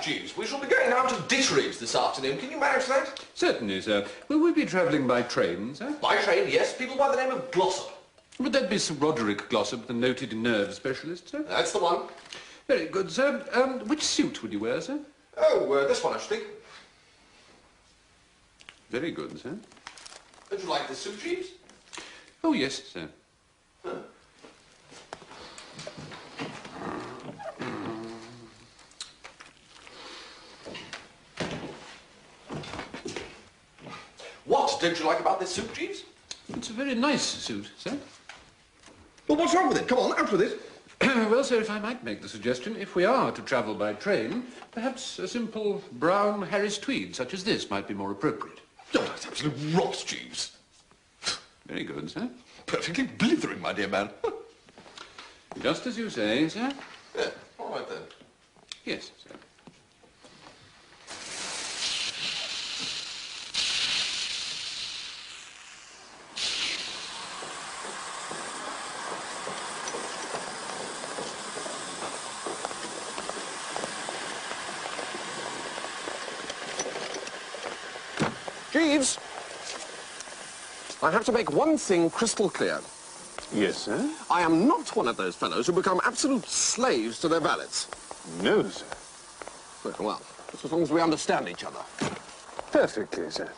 Jeeves, we shall be going down to Ditteridge this afternoon. Can you manage that? Certainly, sir. Will we be travelling by train, sir? By train, yes. People by the name of Glossop. Would that be Sir Roderick Glossop, the noted nerve specialist, sir? That's the one. Very good, sir. Which suit would you wear, sir? Oh, this one, actually. Very good, sir. Don't you like this suit, Jeeves? Oh, yes, sir. Huh. What don't you like about this suit, Jeeves? It's a very nice suit, sir. Well, what's wrong with it? Come on, out with it. Well, sir, if I might make the suggestion, if we are to travel by train, perhaps a simple brown Harris tweed such as this might be more appropriate. Oh, that's absolute rot, Jeeves. Very good, sir. Perfectly blithering, my dear man. Just as you say, sir. Yeah, all right then. Yes, sir. Jeeves, I have to make one thing crystal clear. Yes, sir? I am not one of those fellows who become absolute slaves to their valets. No, sir. Well, just as long as we understand each other. Perfectly, sir.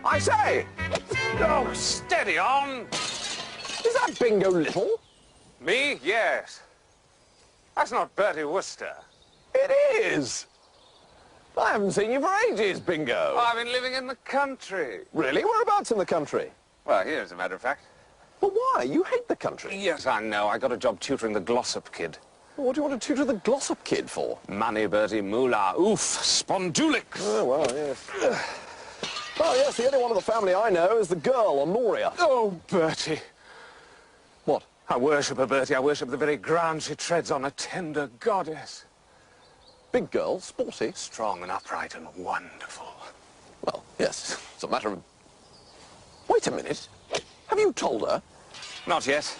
I say! Oh, steady on. Is that Bingo Little? Me? Yes. That's not Bertie Wooster. It is! I haven't seen you for ages, Bingo. Oh, I've been living in the country. Really? Whereabouts in the country? Well, here, as a matter of fact. But why? You hate the country. Yes, I know. I got a job tutoring the Glossop kid. What do you want to tutor the Glossop kid for? Money, Bertie, moolah, oof, spondulix. Oh, well, yes. Oh, yes, the only one of the family I know is the girl, Honoria. Oh, Bertie. What? I worship her, Bertie. I worship the very ground she treads on, a tender goddess. Big girl, sporty. Strong and upright and wonderful. Well, yes, it's a matter of... Wait a minute. Have you told her? Not yet.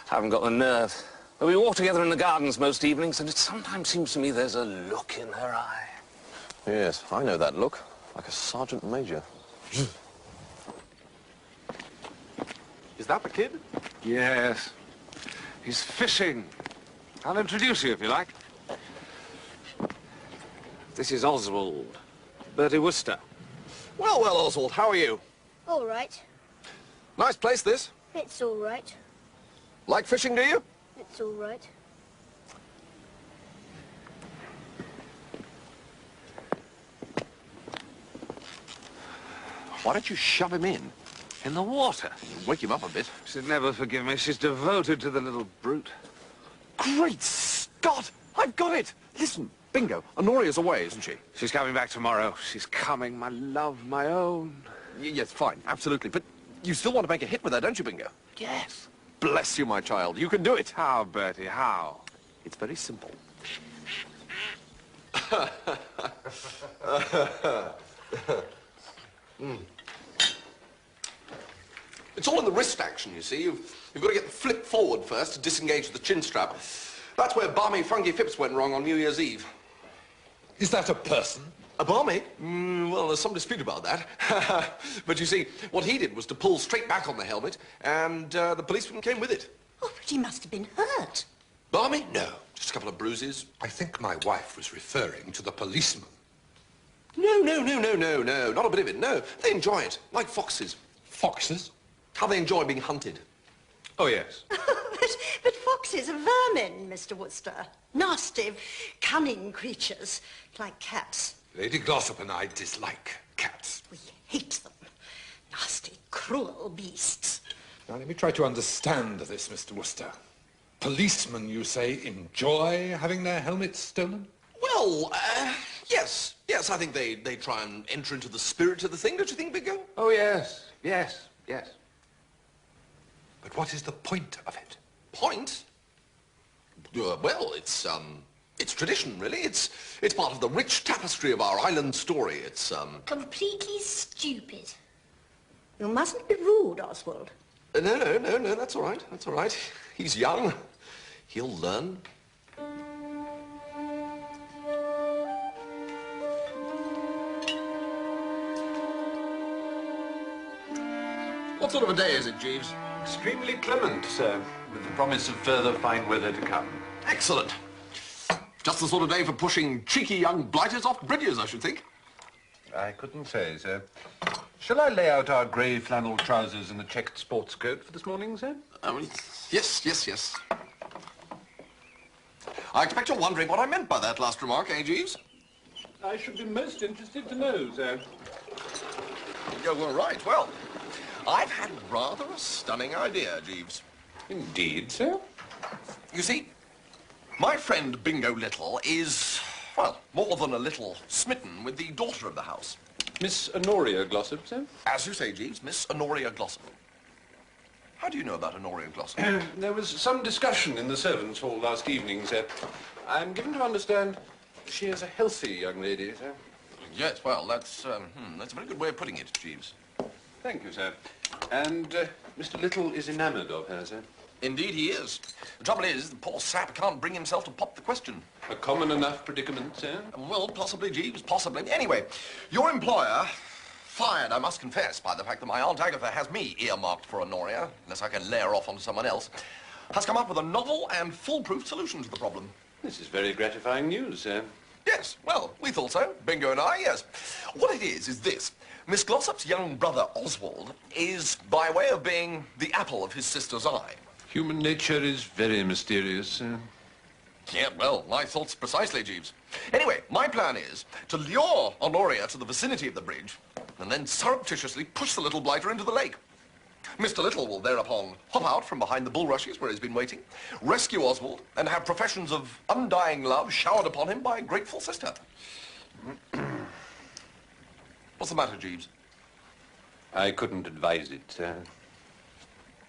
Haven't got the nerve. But we walk together in the gardens most evenings, and it sometimes seems to me there's a look in her eye. Yes, I know that look. Like a sergeant major. Is that the kid? Yes. He's fishing. I'll introduce you, if you like. This is Oswald. Bertie Wooster. Well, well, Oswald, how are you? All right. Nice place, this. It's all right. Like fishing, do you? It's all right. Why don't you shove him in? In the water. Wake him up a bit. She'd never forgive me. She's devoted to the little brute. Great Scott! I've got it! Listen, Bingo, Honoria's away, isn't she? She's coming back tomorrow. She's coming, my love, my own. Yes, fine, absolutely. But you still want to make a hit with her, don't you, Bingo? Yes. Bless you, my child. You can do it. How, Bertie, how? It's very simple. It's all in the wrist action, you see. You've got to get the flip forward first to disengage the chin strap. That's where Barmy Funky Phipps went wrong on New Year's Eve. Is that a person? A Barmy? Well, there's some dispute about that. But you see, what he did was to pull straight back on the helmet, and the policeman came with it. Oh, but he must have been hurt. Barmy? No, just a couple of bruises. I think my wife was referring to the policeman. No, not a bit of it, no. They enjoy it, like foxes. Foxes? How they enjoy being hunted. Oh, yes. but foxes are vermin, Mr. Wooster. Nasty, cunning creatures, like cats. Lady Glossop and I dislike cats. We hate them. Nasty, cruel beasts. Now, let me try to understand this, Mr. Worcester. Policemen, you say, enjoy having their helmets stolen? Well, yes. Yes, I think they try and enter into the spirit of the thing, don't you think, Bingo? Oh, yes, yes, yes. But what is the point of it? Point? Well, it's tradition, really. It's part of the rich tapestry of our island story. It's, Completely stupid. You mustn't be rude, Oswald. No, that's all right. That's all right. He's young. He'll learn. What sort of a day is it, Jeeves? Extremely clement, sir, with the promise of further fine weather to come. Excellent. Just the sort of day for pushing cheeky young blighters off bridges, I should think. I couldn't say, sir. Shall I lay out our grey flannel trousers and the checked sports coat for this morning, sir? Yes. I expect you're wondering what I meant by that last remark, eh, Jeeves? I should be most interested to know, sir. Yeah, well, right. Well, I've had rather a stunning idea, Jeeves. Indeed, sir? You see, my friend Bingo Little is, well, more than a little smitten with the daughter of the house. Miss Honoria Glossop, sir? As you say, Jeeves, Miss Honoria Glossop. How do you know about Honoria Glossop? There was some discussion in the servants' hall last evening, sir. I'm given to understand she is a healthy young lady, sir. Yes, well, that's a very good way of putting it, Jeeves. Thank you, sir. And Mr. Little is enamoured of her, sir? Indeed he is. The trouble is, the poor sap can't bring himself to pop the question. A common enough predicament, sir? Well, possibly, Jeeves, possibly. Anyway, your employer, fired, I must confess, by the fact that my Aunt Agatha has me earmarked for Honoria, unless I can lay her off onto someone else, has come up with a novel and foolproof solution to the problem. This is very gratifying news, sir. Yes, well, we thought so. Bingo and I, yes. What it is this. Miss Glossop's young brother, Oswald, is by way of being the apple of his sister's eye. Human nature is very mysterious, sir. Yeah, well, my thoughts precisely, Jeeves. Anyway, my plan is to lure Honoria to the vicinity of the bridge and then surreptitiously push the little blighter into the lake. Mr. Little will thereupon hop out from behind the bulrushes where he's been waiting, rescue Oswald, and have professions of undying love showered upon him by a grateful sister. What's the matter, Jeeves? I couldn't advise it, sir.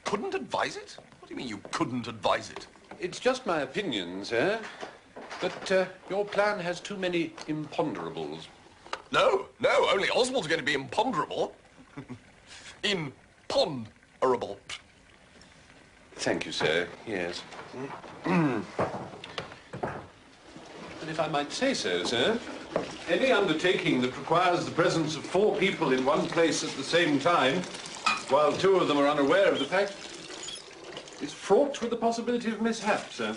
Couldn't advise it? What do you mean you couldn't advise it? It's just my opinion, sir. But your plan has too many imponderables. No, only Oswald's going to be imponderable. Imponderable. Thank you, sir. Yes. And if I might say so, sir, any undertaking that requires the presence of 4 people in one place at the same time, while 2 of them are unaware of the fact, is fraught with the possibility of mishap, sir.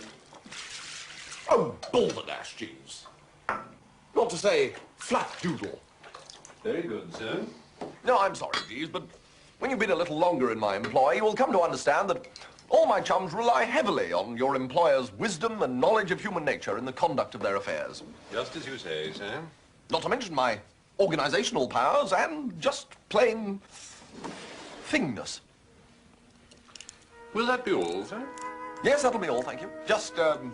Oh, balderdash, Jeeves. You ought to say flat doodle. Very good, sir. No, I'm sorry, Jeeves, but when you've been a little longer in my employ, you will come to understand that all my chums rely heavily on your employer's wisdom and knowledge of human nature in the conduct of their affairs. Just as you say, sir. Not to mention my organizational powers and just plain thingness. Will that be all, sir? Yes, that'll be all, thank you. Just, No,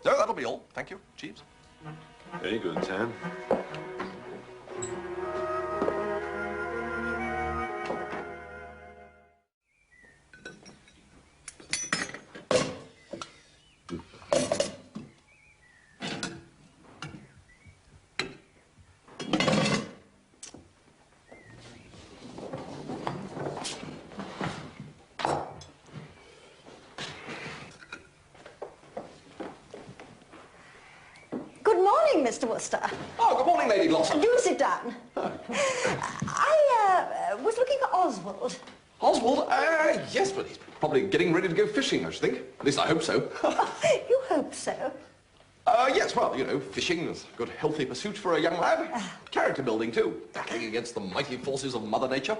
that'll be all, thank you, Jeeves. Very good, sir. Mr. Wooster. Oh, good morning, Lady Glossop. Do sit down. I was looking for Oswald. Oswald? Yes, but he's probably getting ready to go fishing, I should think. At least I hope so. You hope so? Yes, well, you know, fishing is a good, healthy pursuit for a young lad. Character building, too. Battling against the mighty forces of Mother Nature.